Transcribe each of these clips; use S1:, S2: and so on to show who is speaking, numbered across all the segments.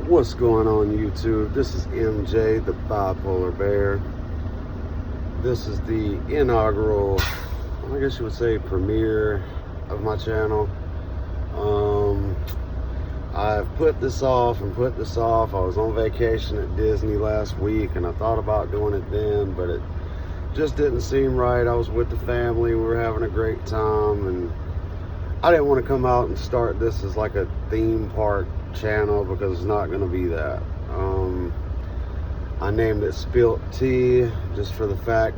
S1: What's going on YouTube? This is MJ, the Bipolar Bear. This is the inaugural, I guess you would say, premiere of my channel. I've put this off and put this off. I was on vacation at Disney last week and I thought about doing it then, but it just didn't seem right. I was with the family, we were having a great time, and I didn't want to come out and start this as like a theme park channel because it's not going to be that. I named it Spilt Tea just for the fact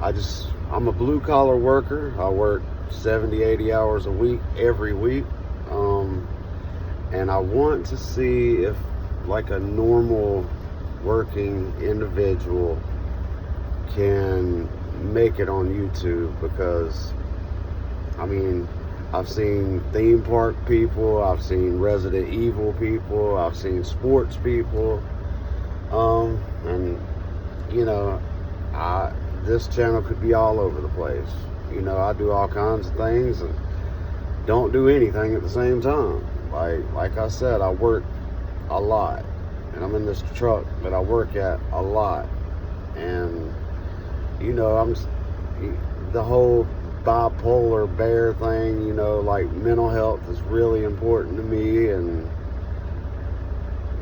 S1: I'm a blue collar worker. I work 70-80 hours a week every week, and I want to see if like a normal working individual can make it on YouTube, because I mean, I've seen theme park people, I've seen Resident Evil people, I've seen sports people, and you know, this channel could be all over the place. You know, I do all kinds of things and don't do anything at the same time. Like I said, I work a lot, and I'm in this truck that I work at a lot, and you know, the whole bipolar bear thing, you know, like mental health is really important to me. And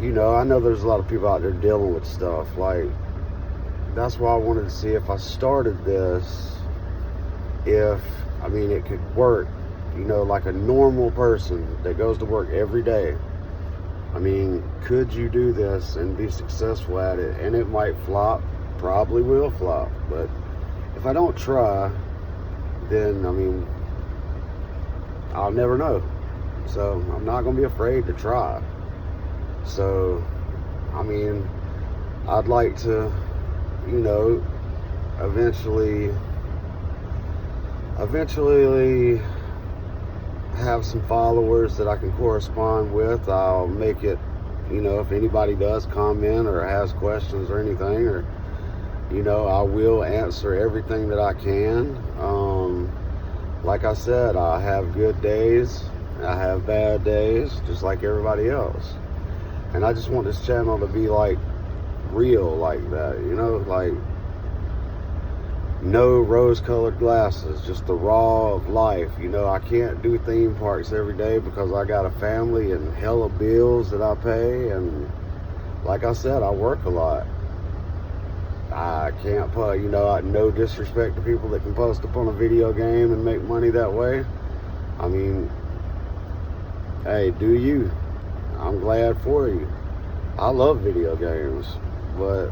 S1: you know, I know there's a lot of people out there dealing with stuff. Like, that's why I wanted to see if I started this, if I mean it could work, you know, like a normal person that goes to work every day. I mean, could you do this and be successful at it? And it might flop, probably will flop, but if I don't try, then I mean, I'll never know. So I'm not gonna be afraid to try. So I mean, I'd like to, you know, eventually have some followers that I can correspond with. I'll make it, you know, if anybody does comment or has questions or anything, or you know, I will answer everything that I can. Like I said, I have good days, I have bad days, just like everybody else. And I just want this channel to be like real like that, you know, like no rose-colored glasses, just the raw of life. You know, I can't do theme parks every day because I got a family and hella bills that I pay, and like I said, I work a lot. I can't put, you know, no disrespect to people that can post up on a video game and make money that way. I mean, hey, do you? I'm glad for you. I love video games, but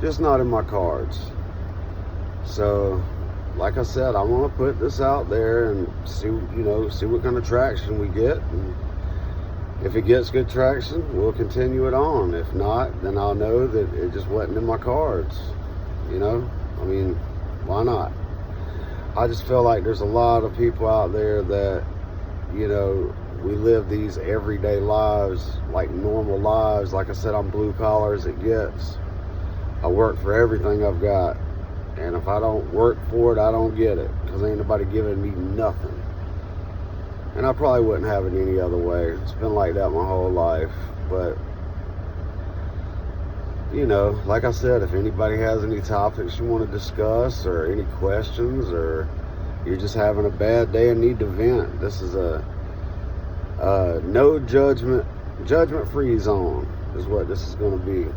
S1: just not in my cards. So, like I said, I want to put this out there and see, you know, see what kind of traction we get. And if it gets good traction, we'll continue it on. If not, then I'll know that it just wasn't in my cards. You know, I mean, why not? I just feel like there's a lot of people out there that, you know, we live these everyday lives, like normal lives. Like I said, I'm blue collar as it gets. I work for everything I've got. And if I don't work for it, I don't get it, because ain't nobody giving me nothing. And I probably wouldn't have it any other way. It's been like that my whole life. But, you know, like I said, if anybody has any topics you want to discuss, or any questions, or you're just having a bad day and need to vent, this is a no judgment-free zone is what this is going to be.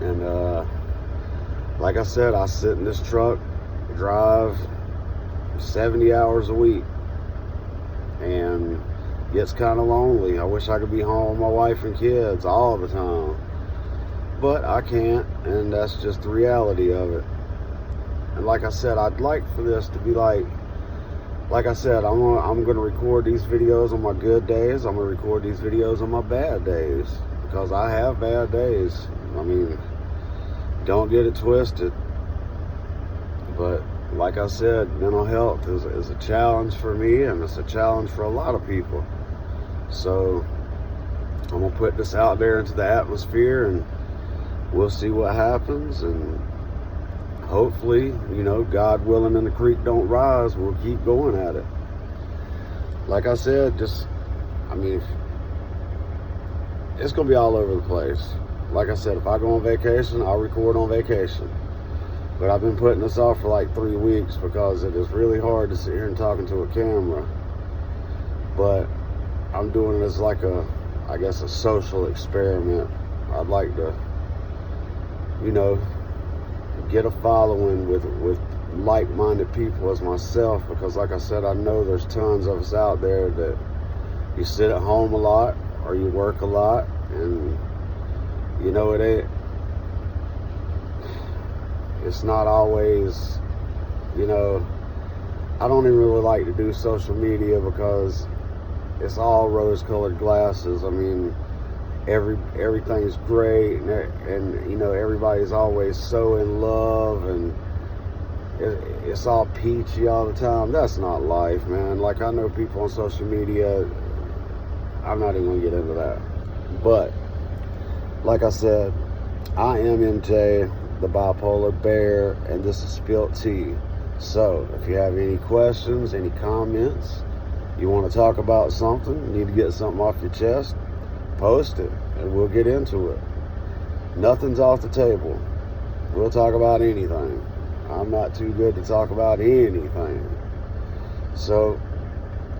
S1: And like I said, I sit in this truck, drive 70 hours a week, and it gets kind of lonely. I wish I could be home with my wife and kids all the time, but I can't, and that's just the reality of it. And like I said, I'd like for this to be like I said, I'm gonna record these videos on my good days. I'm gonna record these videos on my bad days, because I have bad days. I mean, don't get it twisted. But like I said, mental health is a challenge for me, and it's a challenge for a lot of people. So I'm gonna put this out there into the atmosphere, and we'll see what happens. And hopefully, you know, God willing and the creek don't rise, we'll keep going at it. Like I said, just, I mean, it's going to be all over the place. Like I said, if I go on vacation, I'll record on vacation. But I've been putting this off for like 3 weeks because it is really hard to sit here and talk into a camera. But I'm doing it as like I guess a social experiment. I'd like to, get a following with like-minded people as myself, because like I said, I know there's tons of us out there that you sit at home a lot or you work a lot, and it's not always, I don't even really like to do social media because it's all rose-colored glasses. I mean, everything's great, and everybody's always so in love, and it's all peachy all the time. That's not life, man. Like, I know people on social media, I'm not even gonna get into that. But like I said, I am MJ, the Bipolar Bear, and this is Spilt Tea. So if you have any questions, any comments, you want to talk about something, you need to get something off your chest, post it and we'll get into it. Nothing's off the table. We'll talk about anything. I'm not too good to talk about anything. So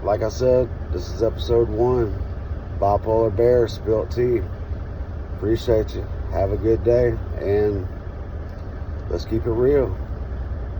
S1: like I said, this is episode 1. Bipolar Bear, Spilt Tea. Appreciate you. Have a good day, and let's keep it real.